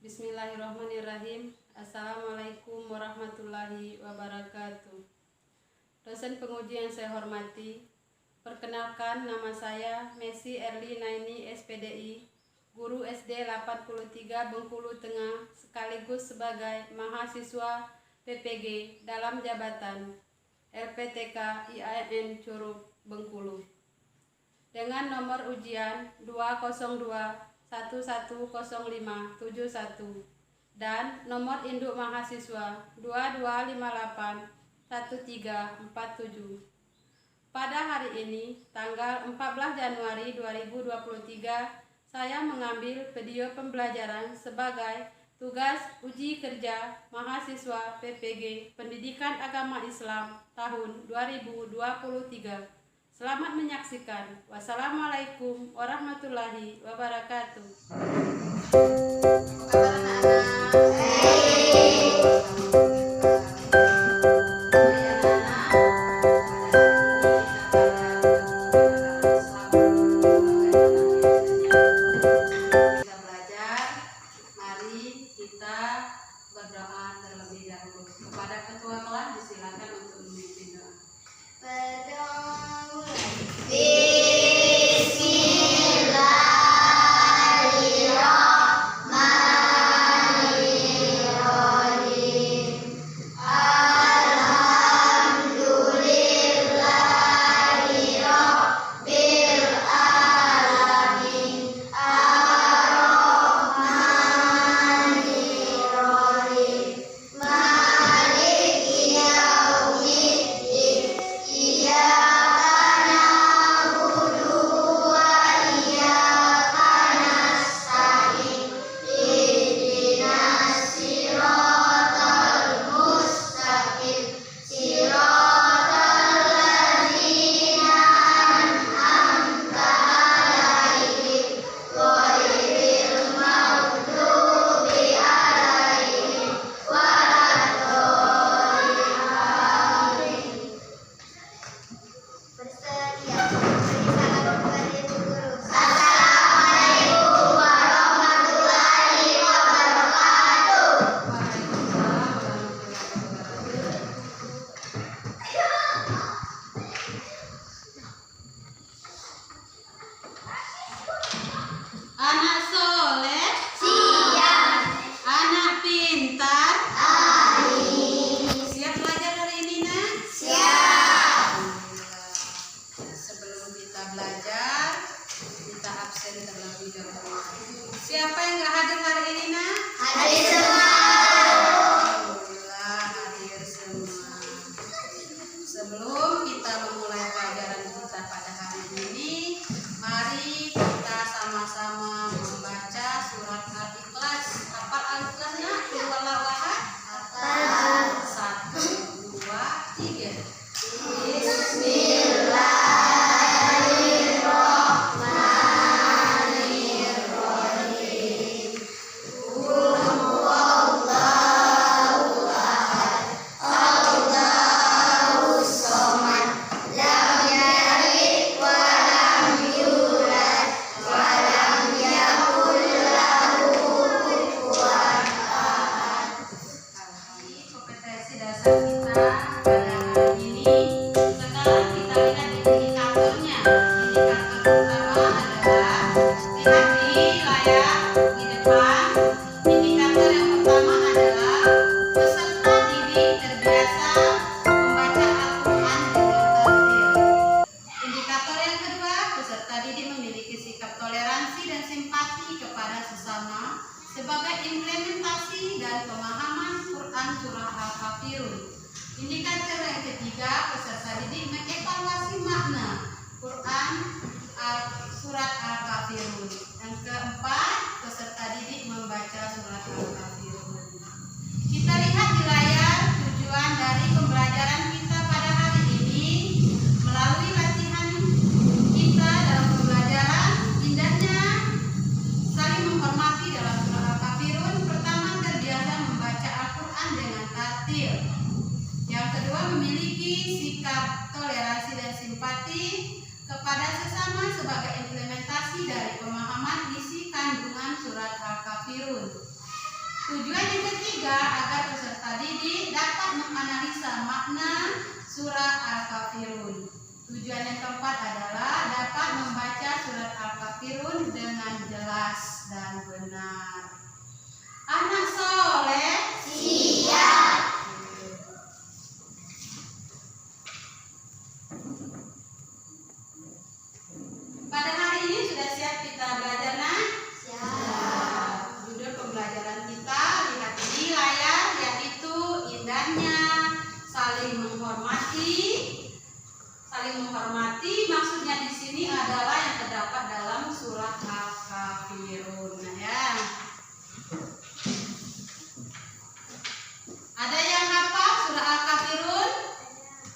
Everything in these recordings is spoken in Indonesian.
Bismillahirrahmanirrahim. Assalamualaikum warahmatullahi wabarakatuh. Dosen penguji yang saya hormati, perkenalkan nama saya Messi Erli Naini SPDI, guru SD 83 Bengkulu Tengah, sekaligus sebagai mahasiswa PPG dalam jabatan LPTK IAIN Curug Bengkulu. Dengan nomor ujian 202110571 dan nomor induk mahasiswa 22581347. Pada hari ini, tanggal 14 Januari 2023, saya mengambil video pembelajaran sebagai tugas uji kerja mahasiswa PPG Pendidikan Agama Islam tahun 2023. Selamat menyaksikan. Wassalamualaikum warahmatullahi wabarakatuh. Apa kabar anak-anak? Kita belajar. Mari kita berdoa terlebih dahulu. Kepada ketua kelas disilakan untuk memimpin doa. Anak soleh, siap. Anak pintar, amin. Siap belajar hari ini, nak? Siap. Sebelum kita belajar, kita absen terlebih dahulu. Siapa yang nggak hadir hari ini, nak? Hadir semua. Alhamdulillah hadir semua. Sebelum kita memulai pelajaran kita pada hari ini, mari kita sama-sama membaca surat Al-Ikhlas. Hafal Al-Ikhlasnya? Qul huwallahu ahad. Hafal. 1, 2, 3. Bismillahirrahmanirrahim. Qul huwallahu ahad. Allahus samad. Lam yalid wa lam yulad wa lam yakul lahu kufuwan ahad. Ini kompetensi dasar kita pada hari ini. Sekarang kita lihat indikatornya. Indikator pertama adalah lihat di layar di depan. Indikator yang pertama adalah peserta didik terbiasa membaca Al-Quran dengan tertil. Indikator yang kedua, peserta didik memiliki sikap toleransi dan simpati kepada sesama sebagai implementasi dan pemahaman Quran Surah Al-Kafirun. Indikator yang ketiga, peserta didik mengevaluasi makna Quran Surat Al-Kafirun. Yang keempat, peserta didik membaca Surat Al-Kafirun. Kita lihat di layar tujuan dari pembelajaran kita pada hari ini. Melalui latihan kita dalam pembelajaran, indahnya saling menghormati dalam Surah Al-Kafirun. Pertama, terbiasa membaca Al-Quran dengan tartil. Yang kedua, memiliki sikap toleransi dan simpati kepada sesama sebagai implementasi dari pemahaman isi kandungan surat Al-Kafirun. Tujuan yang ketiga agar peserta didik dapat menganalisa makna surat Al-Kafirun. Tujuan yang keempat adalah dapat membaca surat Al-Kafirun dengan jelas dan benar. Anak soleh siap. Pada hari ini sudah siap kita belajar, nak? Siap. Judul pembelajaran kita lihat di layar, yaitu indahnya saling menghormati. Saling menghormati maksudnya di sini adalah yang terdapat dalam surat Al-Kafirun, ya. Ada yang hafal surah Al-Kafirun?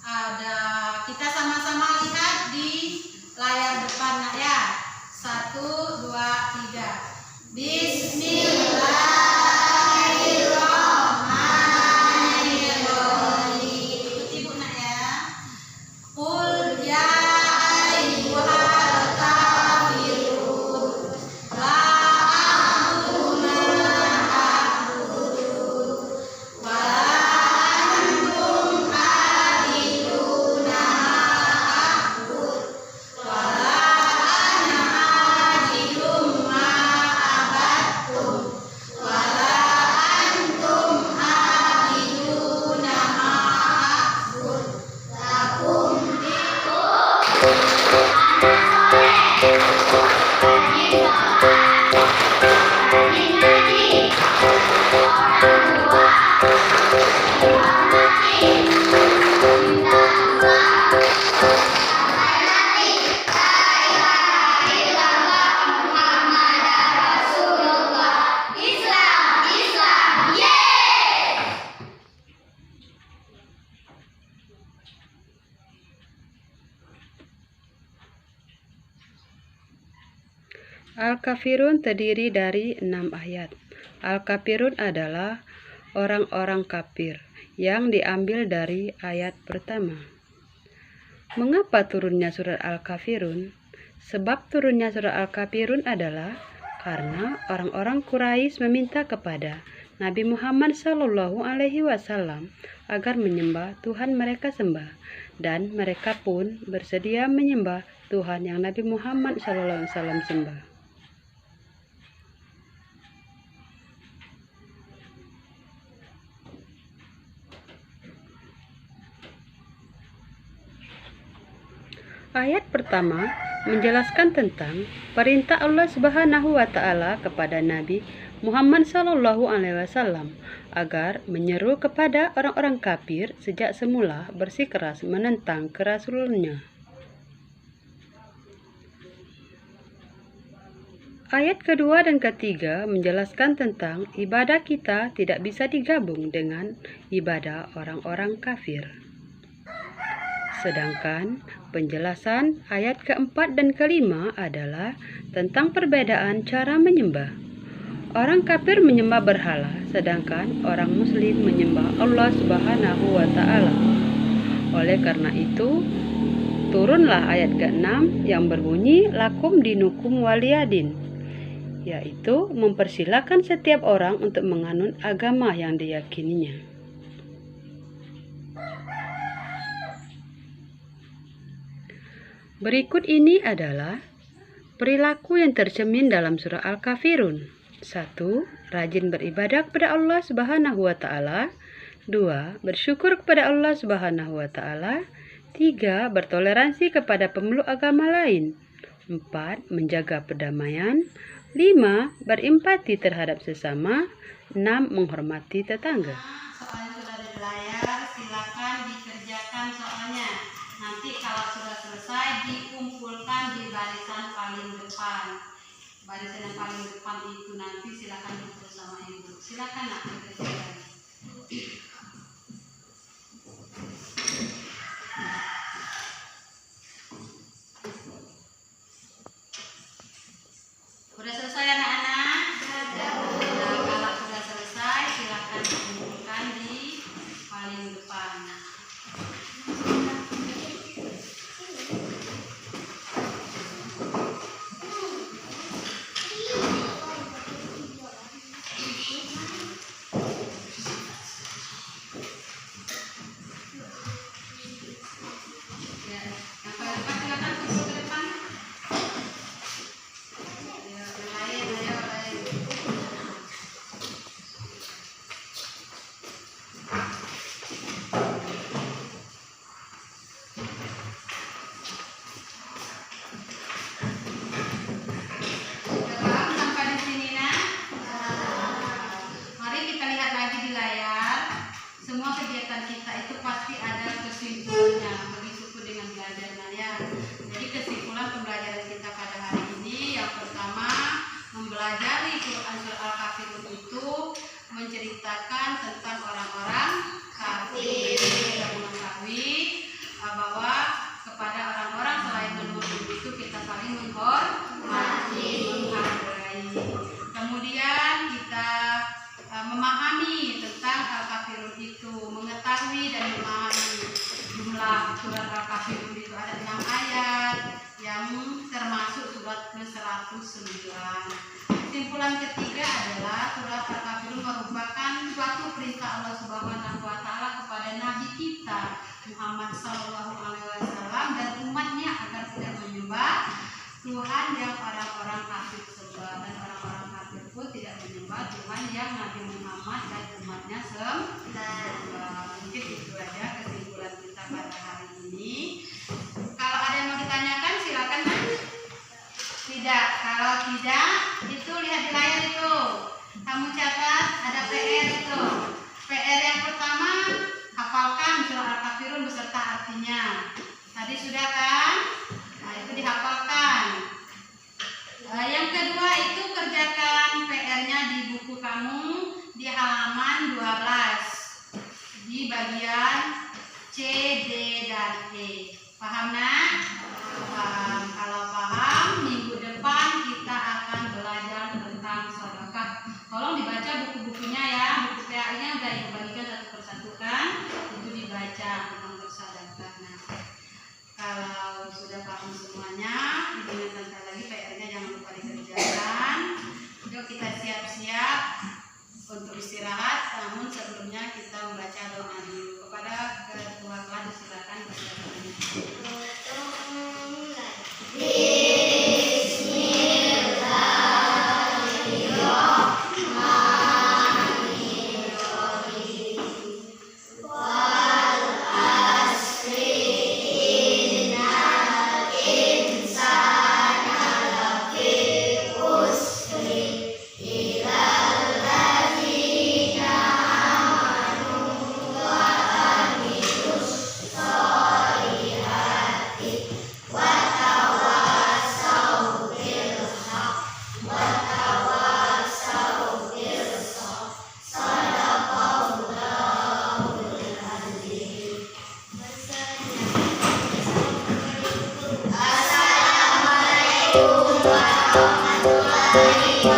Ada. Kita sama-sama lihat di layar depan, nak, ya. 1, 2, 3. Bismillahirrahmanirrahim. Ikuti Bu, nak, ya. Qul ya ayyuhal kafirun la a'budu ma ta'budun wa la antum a'biduna ma a'bud wa la ana a'bidum ma abattum wa la antum a'biduna ma a'bud lakum Al-Kafirun terdiri dari 6 ayat. Al-Kafirun adalah orang-orang kafir yang diambil dari ayat pertama. Mengapa turunnya surat Al-Kafirun? Sebab turunnya surat Al-Kafirun adalah karena orang-orang Quraisy meminta kepada Nabi Muhammad SAW agar menyembah Tuhan mereka sembah, dan mereka pun bersedia menyembah Tuhan yang Nabi Muhammad SAW sembah. Ayat pertama menjelaskan tentang perintah Allah Subhanahu wa taala kepada Nabi Muhammad SAW agar menyeru kepada orang-orang kafir sejak semula bersikeras menentang kerasulannya. Ayat kedua dan ketiga menjelaskan tentang ibadah kita tidak bisa digabung dengan ibadah orang-orang kafir. Sedangkan penjelasan ayat keempat dan kelima adalah tentang perbedaan cara menyembah. Orang kafir menyembah berhala, sedangkan orang muslim menyembah Allah Subhanahu wa taala. Oleh karena itu, turunlah ayat ke-6 yang berbunyi lakum dinukum waliyadin, yaitu mempersilakan setiap orang untuk menganut agama yang diyakininya. Berikut ini adalah perilaku yang tercermin dalam surah Al-Kafirun. 1. Rajin beribadah kepada Allah Subhanahu wa taala. 2. Bersyukur kepada Allah Subhanahu wa taala. 3. Bertoleransi kepada pemeluk agama lain. 4. Menjaga perdamaian. 5. Berempati terhadap sesama. 6. Menghormati tetangga. Soalnya sudah ada di layar, silakan dikerjakan soalnya. Nanti kalau sudah selesai dikumpulkan di barisan paling depan. Barisan yang paling depan itu nanti silakan dikumpul sama ibu. Silakan nak dikerjakan. Sudah selesai anak-anak? Sudah. Kalau sudah selesai silakan dikumpulkan di paling depan. menceritakan tentang orang-orang kafir. Kita mengetahui bahwa kepada orang-orang selain muslim itu kita saling menghormati, menghargai. Kemudian kita memahami tentang Al-Kafirun itu, mengetahui dan memahami jumlah surat Al-Kafirun itu ada 6 ayat yang termasuk surat ke-109. Kesimpulan ketiga adalah surat Al-Kafirun merupakan suatu perintah Allah Subhanahu wa taala kepada nabi kita Muhammad SAW dan umatnya agar tidak menyembah Tuhan yang orang-orang kafir sembah, dan orang-orang kafir pun tidak menyembah Tuhan yang Nabi Muhammad dan umatnya sembah. Mungkin itu aja kesimpulan kita pada hari ini. Kalau ada yang mau ditanyakan silakan, Mas. Tidak, kalau tidak itu lihat di layar itu. Kamu catat ada PR itu. PR yang pertama, hafalkan surah Al-Kafirun beserta artinya. Tadi sudah kan? Nah, itu dihafalkan. Yang kedua itu kerjakan PR-nya di buku kamu di halaman 12 di bagian C, D, dan E. Paham nak? Paham. Kalau paham, minggu depan kita akan belajar tentang sedekah. Tolong dibaca buku-bukunya ya, buku PAI-nya udah dibagikan satu persatu kan? Itu dibaca tentang bersedekah. Nah, kalau sudah paham semuanya, diingatkan lagi PR-nya jangan lupa dikerjakan. Yuk kita siap-siap untuk istirahat. Namun sebelumnya kita membaca doa dulu. Kepada ketua kelas silakan baca Assalamualaikum warahmatullahi wabarakatuh.